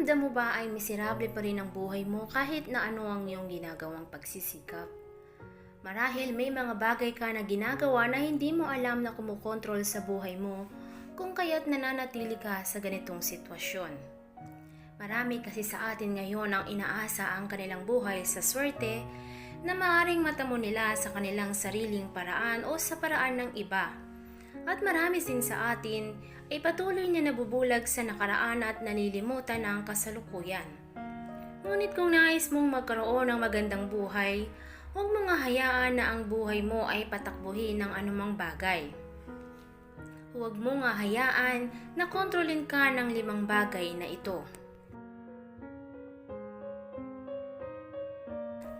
Pakiramdam mo ba ay miserable pa rin ang buhay mo kahit na ano ang iyong ginagawang pagsisikap? Marahil may mga bagay ka na ginagawa na hindi mo alam na kumukontrol sa buhay mo kung kaya't nananatili ka sa ganitong sitwasyon. Marami kasi sa atin ngayon ang inaasa ang kanilang buhay sa swerte na maaaring matamo nila sa kanilang sariling paraan o sa paraan ng iba. At marami din sa atin ay patuloy na nabubulag sa nakaraan at nalilimutan ang kasalukuyan. Ngunit kung nais mong magkaroon ng magandang buhay, huwag mong hayaan na ang buhay mo ay patakbuhin ng anumang bagay. Huwag mong hayaan na kontrolin ka ng 5 bagay na ito.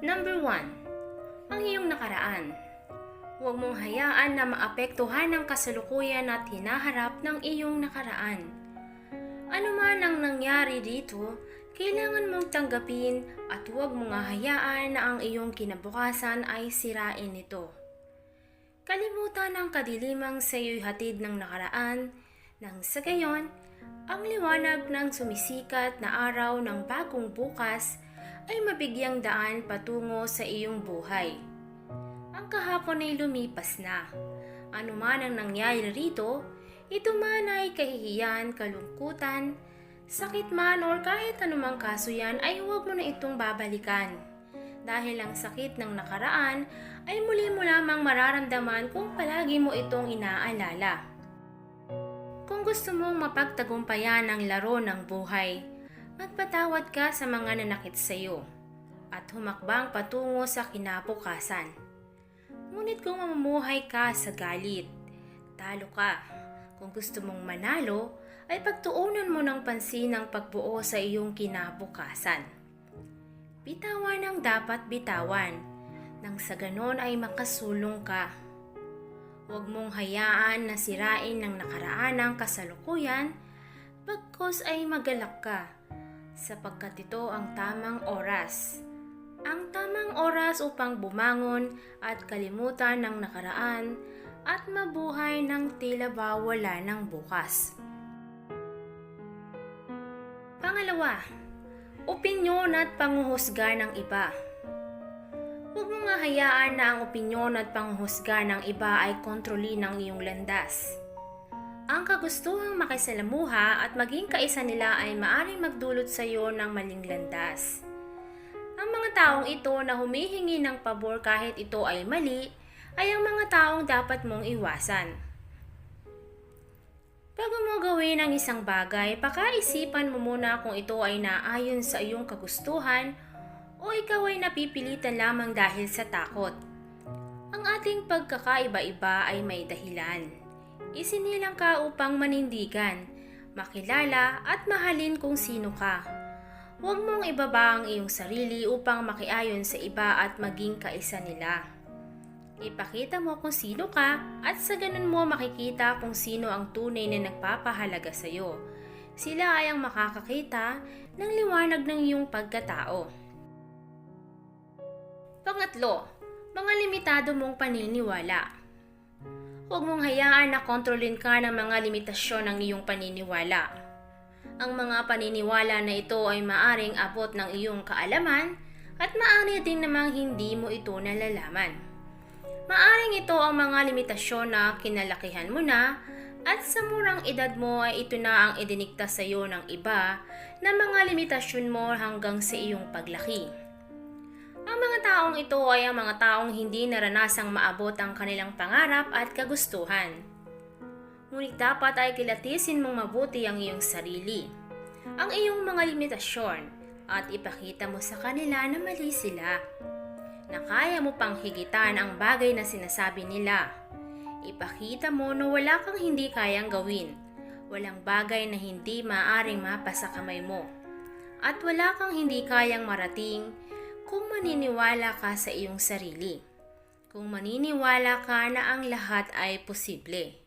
Number 1. Ang iyong nakaraan. Huwag mong hayaan na maapektuhan ang kasalukuyan at hinaharap ng iyong nakaraan. Ano man ang nangyari dito, kailangan mong tanggapin at huwag mong hayaan na ang iyong kinabukasan ay sirain nito. Kalimutan ang kadilimang sa iyo'y hatid ng nakaraan, nang sa gayon, ang liwanag ng sumisikat na araw ng bagong bukas ay mabigyang daan patungo sa iyong buhay. Ang kahapon ay lumipas na. Ano man ang nangyari rito, ito man ay kahihiyan, kalungkutan, sakit man o kahit anumang kaso yan ay huwag mo na itong babalikan. Dahil ang sakit ng nakaraan ay muli mo lamang mararamdaman kung palagi mo itong inaalala. Kung gusto mong mapagtagumpayan ang laro ng buhay, magpatawad ka sa mga nanakit sa iyo at humakbang patungo sa kinabukasan. Ngunit kung mamumuhay ka sa galit, talo ka. Kung gusto mong manalo, ay pagtuunan mo ng pansin ang pagbuo sa iyong kinabukasan. Bitawan ang dapat bitawan, nang sa ganon ay makasulong ka. Huwag mong hayaan na sirain ng nakaraan ang kasalukuyan, bagkus ay magalak ka, sapagkat ito ang tamang oras. Ang tamang oras upang bumangon at kalimutan ng nakaraan at mabuhay ng tila ba wala ng bukas. Pangalawa, opinyon at panghuhusga ng iba. Huwag mong hayaan na ang opinyon at panghuhusga ng iba ay kontrolin ng iyong landas. Ang kagustuhang makisalamuha at maging kaisa nila ay maaaring magdulot sa iyo ng maling landas. Ang mga taong ito na humihingi ng pabor kahit ito ay mali, ay ang mga taong dapat mong iwasan. Bago mo gawin ang isang bagay, pakaisipan mo muna kung ito ay naayon sa iyong kagustuhan o ikaw ay napipilitan lamang dahil sa takot. Ang ating pagkakaiba-iba ay may dahilan. Isinilang ka upang manindigan, makilala at mahalin kung sino ka. Huwag mong ibaba ang iyong sarili upang makiayon sa iba at maging kaisa nila. Ipakita mo kung sino ka at sa ganun mo makikita kung sino ang tunay na nagpapahalaga sa iyo. Sila ay ang makakakita ng liwanag ng iyong pagkatao. Pangatlo, mga limitado mong paniniwala. Huwag mong hayaan na kontrolin ka ng mga limitasyon ng iyong paniniwala. Ang mga paniniwala na ito ay maaring abot ng iyong kaalaman at maaari din namang hindi mo ito nalalaman. Maaring ito ang mga limitasyon na kinalakihan mo na at sa murang edad mo ay ito na ang idinikta sa iyo ng iba na mga limitasyon mo hanggang sa iyong paglaki. Ang mga taong ito ay ang mga taong hindi naranasang maabot ang kanilang pangarap at kagustuhan. Ngunit dapat ay kilatisin mong mabuti ang iyong sarili, ang iyong mga limitasyon at ipakita mo sa kanila na mali sila, na kaya mo pang higitan ang bagay na sinasabi nila. Ipakita mo na wala kang hindi kayang gawin, walang bagay na hindi maaaring mapasa kamay mo, at wala kang hindi kayang marating kung maniniwala ka sa iyong sarili, kung maniniwala ka na ang lahat ay posible.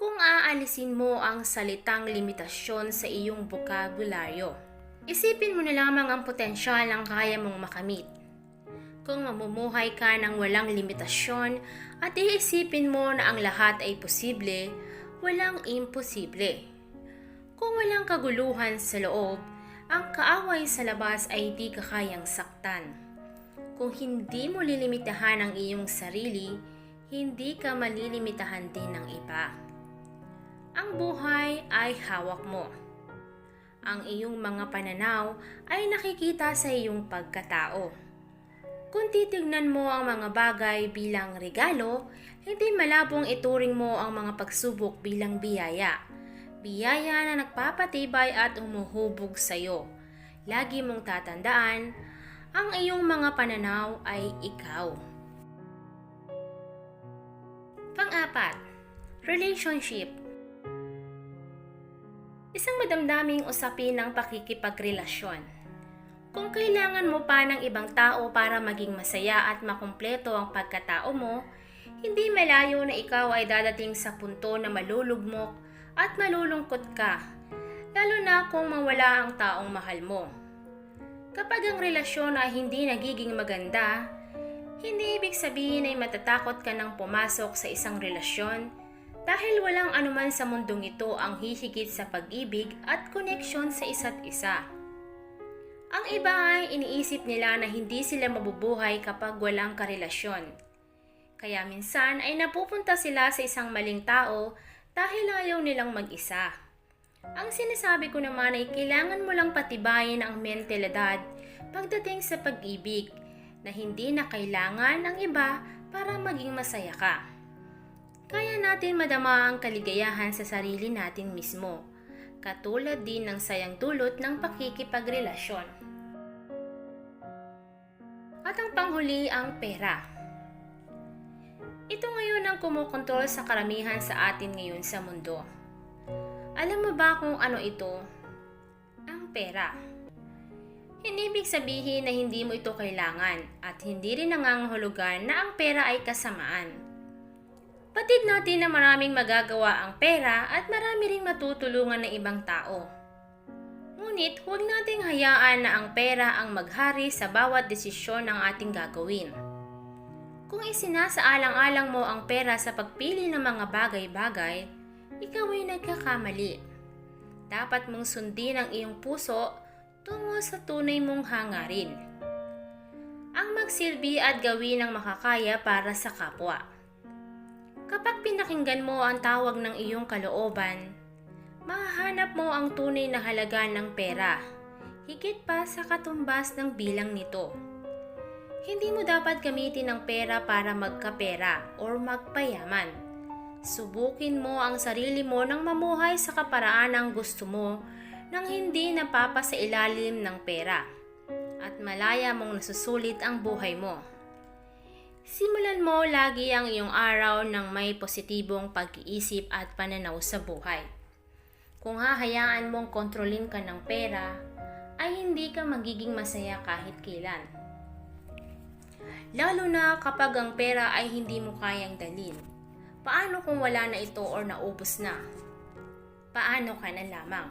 Kung aalisin mo ang salitang limitasyon sa iyong bokabularyo, isipin mo na lamang ang potensyal ng kaya mong makamit. Kung mamumuhay ka ng walang limitasyon at iisipin mo na ang lahat ay posible, walang imposible. Kung walang kaguluhan sa loob Ang kaaway sa labas ay di ka kayang saktan. Kung hindi mo lilimitahan ang iyong sarili, hindi ka malilimitahan din ng iba. Ang buhay ay hawak mo. Ang iyong mga pananaw ay nakikita sa iyong pagkatao. Kung titignan mo ang mga bagay bilang regalo, hindi malabong ituring mo ang mga pagsubok bilang biyaya. Biyaya na nagpapatibay at umuhubog sa iyo. Lagi mong tatandaan, ang iyong mga pananaw ay ikaw. Pang-apat, relationship. Isang madamdaming usapin ng pakikipagrelasyon. Kung kailangan mo pa ng ibang tao para maging masaya at makumpleto ang pagkatao mo, hindi malayo na ikaw ay dadating sa punto na malulugmok at malulungkot ka, lalo na kung mawala ang taong mahal mo. Kapag ang relasyon ay hindi nagiging maganda, hindi ibig sabihin ay matatakot ka nang pumasok sa isang relasyon dahil walang anuman sa mundong ito ang hihigit sa pag-ibig at koneksyon sa isa't isa. Ang iba ay iniisip nila na hindi sila mabubuhay kapag walang karelasyon. Kaya minsan ay napupunta sila sa isang maling tao dahil ayaw nilang mag-isa. Ang sinasabi ko naman ay kailangan mo lang patibayin ang mentalidad pagdating sa pag-ibig na hindi na kailangan ng iba para maging masaya ka. Kaya natin madama ang kaligayahan sa sarili natin mismo, katulad din ng sayang dulot ng pakikipagrelasyon. At ang panghuli, ang pera. Ito ngayon ang kumukontrol sa karamihan sa atin ngayon sa mundo. Alam mo ba kung ano ito? Ang pera. Hindi ibig sabihin na hindi mo ito kailangan at hindi rin nangangahulugan na ang pera ay kasamaan. Batid natin na maraming magagawa ang pera at marami ring matutulungan ng ibang tao. Ngunit huwag nating hayaan na ang pera ang maghari sa bawat desisyon ng ating gagawin. Kung isinasaalang-alang mo ang pera sa pagpili ng mga bagay-bagay, ikaw ay nagkakamali. Dapat mong sundin ang iyong puso tungo sa tunay mong hangarin. Ang magsilbi at gawin ang makakaya para sa kapwa. Kapag pinakinggan mo ang tawag ng iyong kalooban, mahahanap mo ang tunay na halaga ng pera, higit pa sa katumbas ng bilang nito. Hindi mo dapat gamitin ang pera para magkapera o magpayaman. Subukin mo ang sarili mo nang mamuhay sa kaparaan ng gusto mo nang hindi napapasailalim ng pera at malaya mong nasusulit ang buhay mo. Simulan mo lagi ang iyong araw ng may positibong pag-iisip at pananaw sa buhay. Kung hahayaan mong kontrolin ka ng pera, ay hindi ka magiging masaya kahit kailan. Lalo na kapag ang pera ay hindi mo kayang dalhin. Paano kung wala na ito o naubos na? Paano ka na lamang?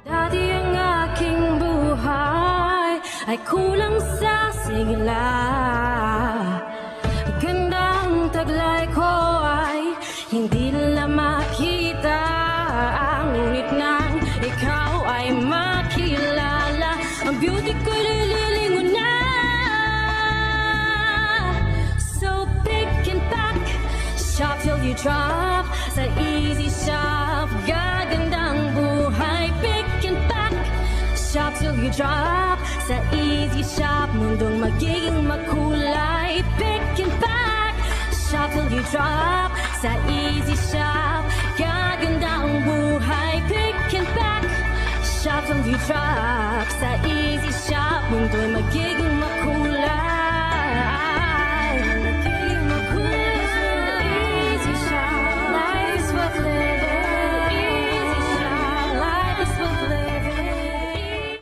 Dati ang aking buhay ay kulang sa sigla. Gandang taglay ko ay hindi nila makita. Ngunit nang ikaw ay makilala, ang beauty ko'y lililingon na. So pick and pack, shop till you drop. Sa easy shop, gagandang buhay. Pick and pack, shop till you drop. Sa easy shop, mundong magiging makulay. Pick and pack, shop till you drop. Sa easy shop, gagandang buhay. Pick and pack, shop till you drop.